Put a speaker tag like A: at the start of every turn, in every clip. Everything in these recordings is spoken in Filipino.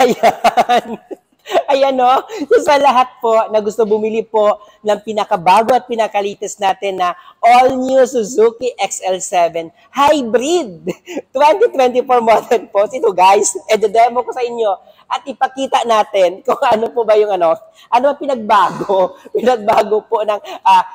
A: Ayan. Ayan o, so sa lahat po na gusto bumili po ng pinakabago at pinakalites natin na all-new Suzuki XL7 Hybrid 2024 model po. Ito guys, demo ko sa inyo at ipakita natin kung ano po ba yung ano ang pinagbago. Pinagbago po ng,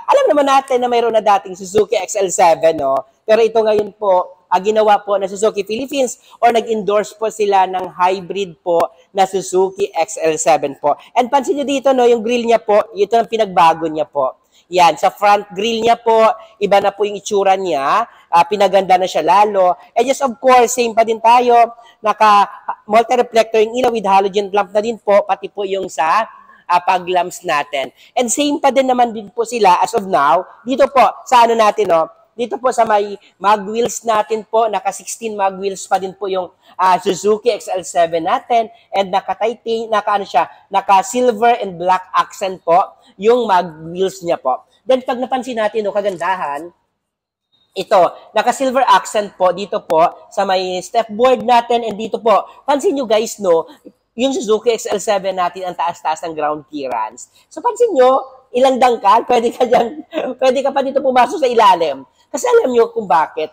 A: alam naman natin na mayroon na dating Suzuki XL7, no? Pero ito ngayon po, ginawa po ng Suzuki Philippines or nag-endorse po sila ng hybrid po na Suzuki XL7 po. And pansin nyo dito, no, yung grill niya po, ito ang pinagbago niya po. Yan, sa front grill niya po, iba na po yung itsura niya, pinaganda na siya lalo. And yes, of course, same pa din tayo, naka multi-reflector yung ilaw with halogen lamp na din po, pati po yung sa pag-lamps natin. And same pa din naman din po sila as of now, dito po, sa ano natin, no, dito po sa may mag wheels natin po, naka 16 mag wheels pa din po yung Suzuki XL7 natin and naka silver and black accent po yung mag wheels niya po. Then pag napansin natin, no, kagandahan, ito, naka silver accent po dito po sa may step board natin and dito po, pansin nyo guys, no, yung Suzuki XL7 natin ang taas-taas ng ground clearance. So pansin nyo, ilang dangkal, pwede ka pa dito pumasok sa ilalim. Kasi alam nyo kung bakit.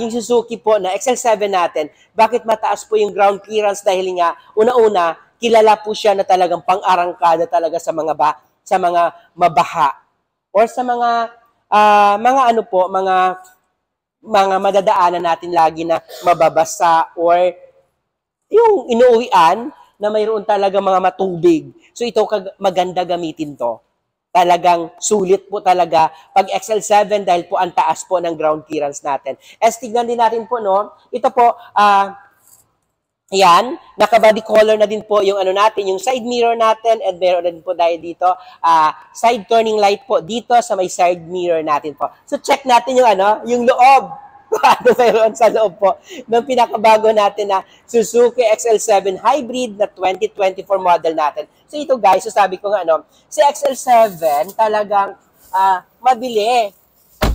A: Yung Suzuki po na XL7 natin, bakit mataas po yung ground clearance dahil nga, una-una, kilala po siya na talagang pang-arangkada talaga sa mga mabaha or sa mga madadaanan natin lagi na mababasa or yung inuuwian na mayroon talaga mga matubig. So ito maganda gamitin to. Talagang sulit po talaga pag XL7 dahil po ang taas po ng ground clearance natin. As tignan din natin po, no, ito po, yan, naka-body color na din po yung ano natin, yung side mirror natin, and meron na din po dahil dito, side turning light po dito sa may side mirror natin po. So check natin yung ano, yung loob. Ano mayroon sa loob po ng pinakabago natin na Suzuki XL7 Hybrid na 2024 model natin. So ito guys, so sabi ko nga, si XL7 talagang mabili,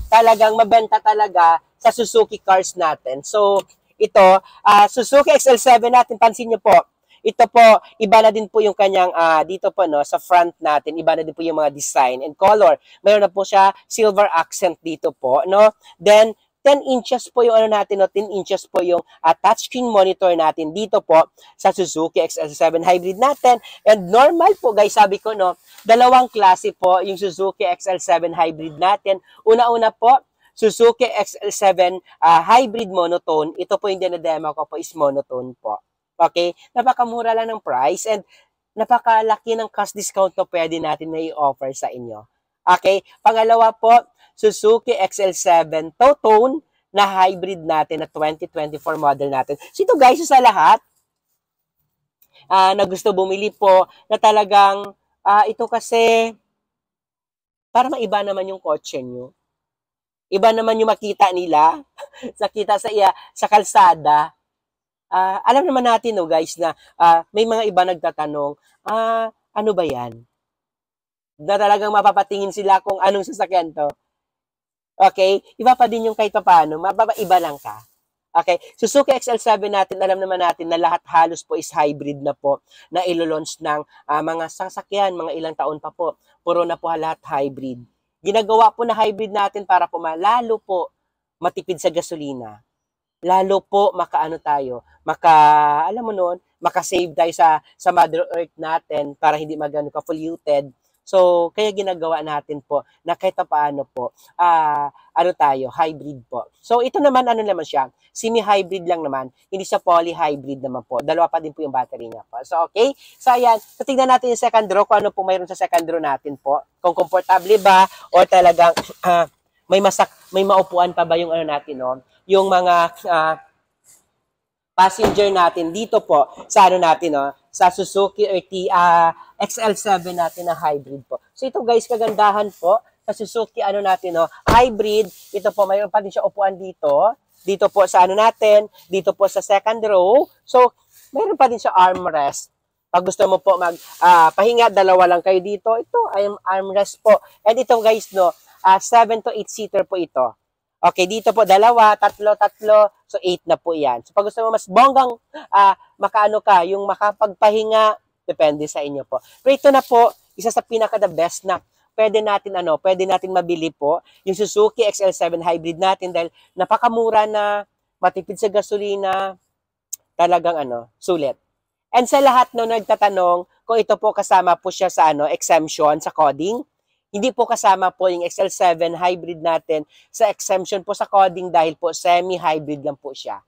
A: talagang mabenta talaga sa Suzuki cars natin. So ito, Suzuki XL7 natin, pansin nyo po, ito po, iba na din po yung kanyang, dito po, no, sa front natin, iba na din po yung mga design and color. Mayroon na po siya silver accent dito po, no? Then, 10 inches po yung ano natin, no? 10 inches po yung touchscreen monitor natin dito po sa Suzuki XL7 Hybrid natin. And normal po guys, sabi ko, no, dalawang klase po yung Suzuki XL7 Hybrid natin. Una-una po, Suzuki XL7 Hybrid monotone. Ito po yung dinademo ko po is monotone po. Okay? Napakamura lang ng price and napakalaki ng cost discount na pwede natin na i-offer sa inyo. Okay? Pangalawa po, Suzuki XL7 two-tone na hybrid natin na 2024 model natin. So ito guys, sa lahat na gusto bumili po na talagang ito kasi para maiba naman yung kotse nyo. Iba naman yung makita nila sa kalsada. Alam naman natin, no, guys, na may mga iba nagtatanong, ano ba yan? Na talagang mapapatingin sila kung anong sasakyan to. Okay? Iba pa din yung kahit paano. Iba lang ka. Okay? Suzuki XL7 natin, alam naman natin na lahat halos po is hybrid na po na ilo-launch ng mga sasakyan, mga ilang taon pa po. Puro na po lahat hybrid. Ginagawa po na hybrid natin para po lalo po matipid sa gasolina. Lalo po alam mo noon, makasave tayo sa Mother Earth natin para hindi magano ka-polluted. So, kaya ginagawa natin po na kahit paano po, hybrid po. So, ito naman, siya, semi-hybrid lang naman, hindi siya poly-hybrid naman po. Dalawa pa din po yung battery niya po. So, okay? So, ayan, so, tignan natin yung second row, kung ano po mayroon sa second row natin po. Kung komportable ba, o talagang may maupuan pa ba yung natin, no? Yung mga passenger natin dito po sa natin, no? Sa Suzuki XL7 natin na hybrid po. So ito guys, kagandahan po sa Suzuki natin, no, hybrid. Ito po, mayroon pa din siya upuan dito. Dito po sa natin, dito po sa second row. So mayroon pa din siya armrest. Pag gusto mo po pahinga, dalawa lang kayo dito. Ito ay armrest po. And ito guys, no, 7 to 8 seater po ito. Okay, dito po, dalawa, tatlo, tatlo. So, 8 na po yan. So, pag gusto mo mas bonggang makaano ka, yung makapagpahinga, depende sa inyo po. Pero ito na po, isa sa pinaka-the best na pwede natin mabili po yung Suzuki XL7 Hybrid natin dahil napakamura na, matipid sa gasolina, talagang sulit. And sa lahat no nagtatanong kung ito po kasama po siya sa exemption sa coding, hindi po kasama po yung XL7 hybrid natin sa exemption po sa coding dahil po semi-hybrid lang po siya.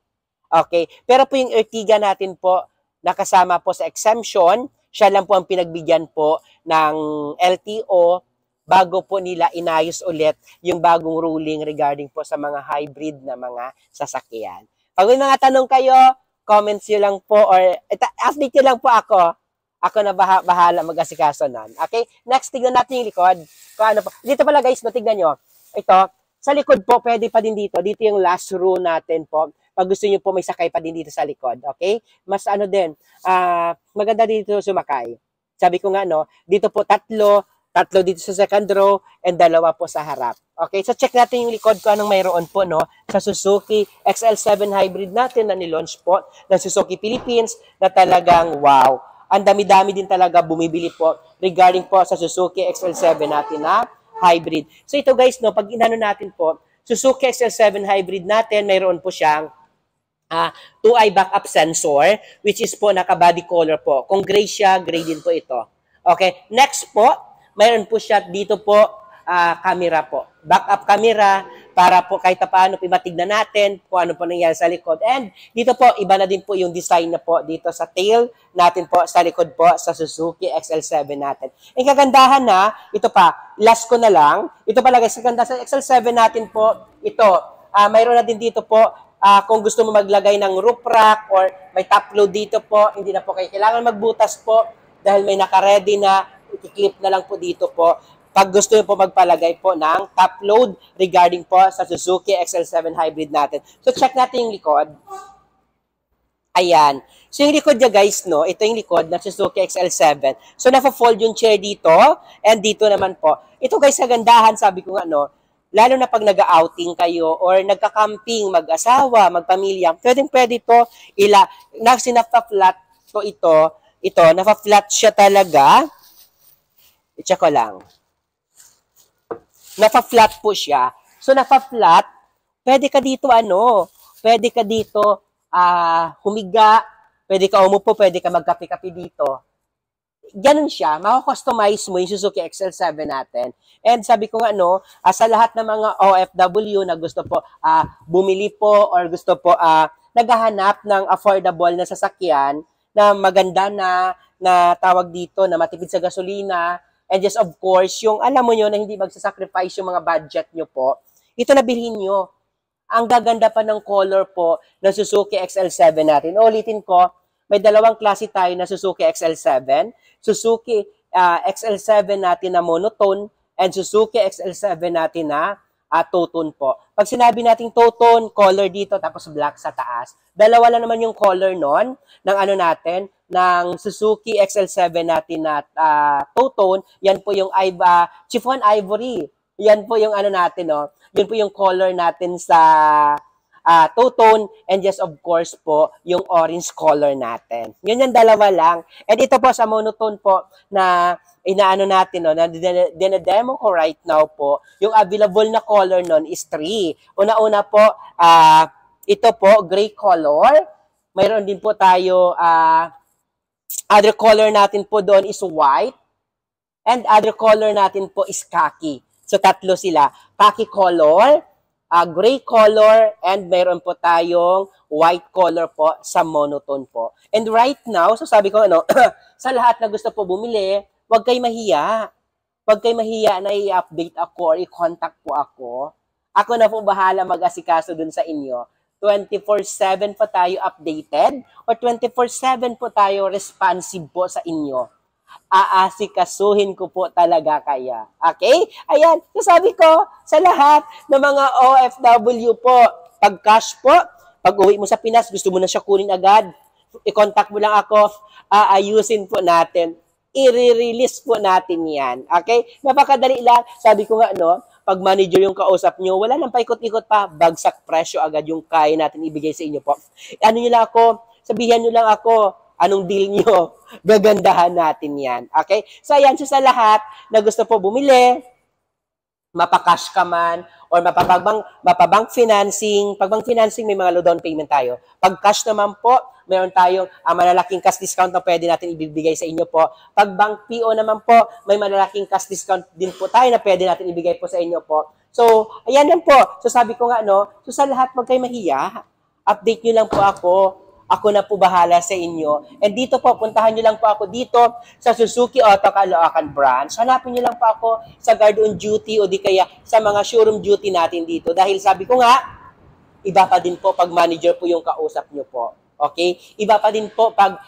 A: Okay? Pero po yung Ertiga natin po nakasama po sa exemption, siya lang po ang pinagbigyan po ng LTO bago po nila inayos ulit yung bagong ruling regarding po sa mga hybrid na mga sasakyan. Pag may mga tanong kayo, comments nyo lang po or update nyo lang po ako. Ako na bahala mag-asikaso nun. Okay? Next, tignan natin yung likod. Kung ano po. Dito pala guys, no, tignan nyo. Ito, sa likod po, pwede pa din dito. Dito yung last row natin po. Pag gusto nyo po, may sakay pa din dito sa likod. Okay? Mas maganda dito sumakay. Sabi ko nga, no, dito po tatlo dito sa second row, and dalawa po sa harap. Okay, so check natin yung likod ko anong mayroon po, no, sa Suzuki XL7 Hybrid natin na nilaunch po ng Suzuki Philippines na talagang wow. Ang dami-dami din talaga bumibili po regarding po sa Suzuki XL7 natin na hybrid. So ito guys, no, pag inano natin po, Suzuki XL7 Hybrid natin, mayroon po siyang 2-eye backup sensor, which is po naka-body color po. Kung gray siya, gray din po ito. Okay, next po, mayroon po siya dito po camera po. Backup camera para po kahit paano matignan natin kung ano po nangyari sa likod. And dito po, iba na din po yung design na po dito sa tail natin po sa likod po sa Suzuki XL7 natin. Ang kagandahan na, ito pa, last ko na lang. Ito pala guys, kaganda sa XL7 natin po, ito, mayroon na din dito po, kung gusto mo maglagay ng roof rack or may top load dito po, hindi na po kayo kailangan magbutas po dahil may naka-ready na, i-clip na lang po dito po pag gusto nyo po magpalagay po ng top load regarding po sa Suzuki XL7 Hybrid natin. So, check natin yung likod. Ayan. So, yung likod niya guys, no, ito yung likod ng Suzuki XL7. So, nafa-fold yung chair dito and dito naman po. Ito guys, kagandahan, sabi ko nga, no, lalo na pag nag-outing kayo or nagka-camping, mag-asawa, magpamilya, pwede ito, sinapa-flat ko ito, nafa-flat siya talaga. I-check ko lang. Nafa-flat po siya. So, nafa-flat, pwede ka dito, humiga, pwede ka umupo, pwede ka magkape-kape dito. Ganun siya. Mako-customize mo yung Suzuki XL7 natin. And sabi ko nga, sa lahat ng mga OFW na gusto po bumili po or gusto po naghahanap ng affordable na sasakyan na maganda na tawag dito, na matipid sa gasolina. And just of course, yung alam mo nyo na hindi magsasacrifice yung mga budget nyo po, ito na bilhin nyo. Ang gaganda pa ng color po ng Suzuki XL7 natin. Ulitin ko, may dalawang klase tayo na Suzuki XL7. Suzuki XL7 natin na monotone and Suzuki XL7 natin na two-tone po. Pag sinabi natin two-tone, color dito tapos black sa taas. Dalawa lang naman yung color nun ng ng Suzuki XL7 natin na two-tone. Yan po yung chiffon ivory. Yan po yung natin, no? Yun po yung color natin sa two-tone and just of course po yung orange color natin. Yun yung dalawa lang. And ito po sa monotone po na inaano natin, no, na dinedemo ko right now po, yung available na color nun is 3. Una-una po, ito po, gray color. Mayroon din po tayo, other color natin po doon is white. And other color natin po is khaki. So, tatlo sila. Khaki color, gray color, and mayroon po tayong white color po sa monotone po. And right now, so sabi ko, sa lahat na gusto po bumili, huwag kayo mahiya. Huwag kayo mahiya na i-update ako or i-contact po ako. Ako na po bahala mag-asikaso dun sa inyo. 24/7 po tayo updated or 24/7 po tayo responsive po sa inyo. Aasikasuhin ko po talaga kaya. Okay? Ayan. So sabi ko, sa lahat ng mga OFW po, pag cash po, pag uwi mo sa Pinas, gusto mo na siya kunin agad, i-contact mo lang ako, aayusin po natin. I-release po natin yan. Okay? Napakadali lang. Sabi ko nga, pag manager yung kausap nyo, wala nang paikot-ikot pa, bagsak presyo agad yung kaya natin ibigay sa inyo po. Ano nyo lang ako, sabihan nyo lang ako, anong deal nyo, gagandahan natin yan. Okay? So ayan, so sa lahat na gusto po bumili, mapakash ka man, or mapabank financing. Pag bank financing, may mga low down payment tayo. Pag cash naman po, meron tayong malalaking cash discount na pwede natin ibibigay sa inyo po. Pag bank PO naman po, may malalaking cash discount din po tayo na pwede natin ibigay po sa inyo po. So, ayan lang po. So, sabi ko nga, no, so sa lahat, wag kayo mahiya. Update nyo lang po ako. Ako na po bahala sa inyo. And dito po, puntahan nyo lang po ako dito sa Suzuki Auto Caloocan branch. Hanapin nyo lang po ako sa guard on duty o di kaya sa mga showroom duty natin dito. Dahil sabi ko nga, iba pa din po pag manager po yung kausap nyo po. Okay? Iba pa din po pag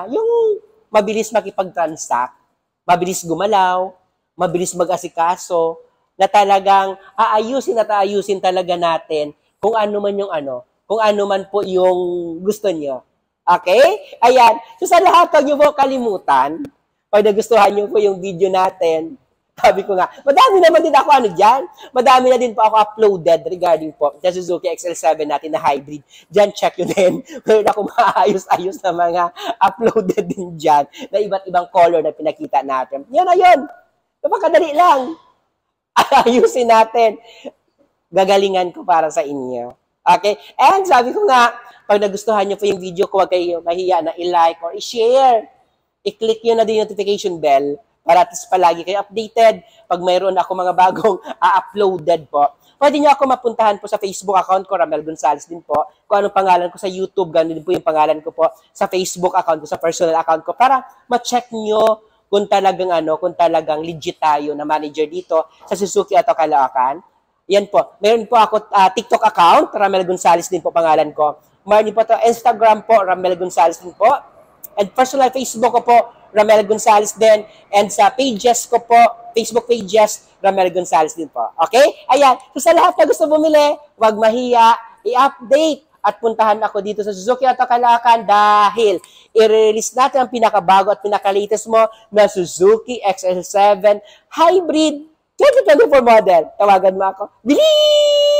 A: yung mabilis makipag-transact, mabilis gumalaw, mabilis mag-asikaso, na talagang aayusin talaga natin kung ano man yung kung ano man po yung gusto niyo. Okay? Ayan. So sa lahat, huwag niyo po kalimutan, pag nagustuhan niyo po yung video natin, sabi ko nga, madami naman din ako dyan. Madami na din po ako uploaded regarding po sa Suzuki XL7 natin na hybrid. Dyan, check yun din. Meron ako maayos-ayos na mga uploaded din dyan na iba't ibang color na pinakita natin. Yun na yun. Napakadali lang. Ayusin natin. Gagalingan ko para sa inyo. Okay? And sabi ko nga, pag nagustuhan nyo po yung video ko, huwag kayo mahiya na i-like or i-share. I-click nyo na din yung notification bell para at least palagi kayo updated pag mayroon ako mga bagong uploaded po. Pwede nyo ako mapuntahan po sa Facebook account ko, Ramel Gonzales din po. Kung anong pangalan ko sa YouTube, ganun din po yung pangalan ko po sa Facebook account ko, sa personal account ko, para ma-check nyo kung talagang legit tayo na manager dito sa Suzuki Auto Caloocan. Yan po. Meron po ako TikTok account, Ramel Gonzales din po pangalan ko. Meron po ito Instagram po, Ramel Gonzales din po. And personal Facebook ko po, Ramel Gonzales din. And sa pages ko po, Facebook pages, Ramel Gonzales din po. Okay? Ayan. So sa lahat na gusto bumili, huwag mahiya, i-update at puntahan ako dito sa Suzuki Auto Caloocan dahil i-release natin ang pinakabago at pinaka-latest mo na Suzuki XL7 Hybrid 2024 model. Tawagan mo ako. Bilis!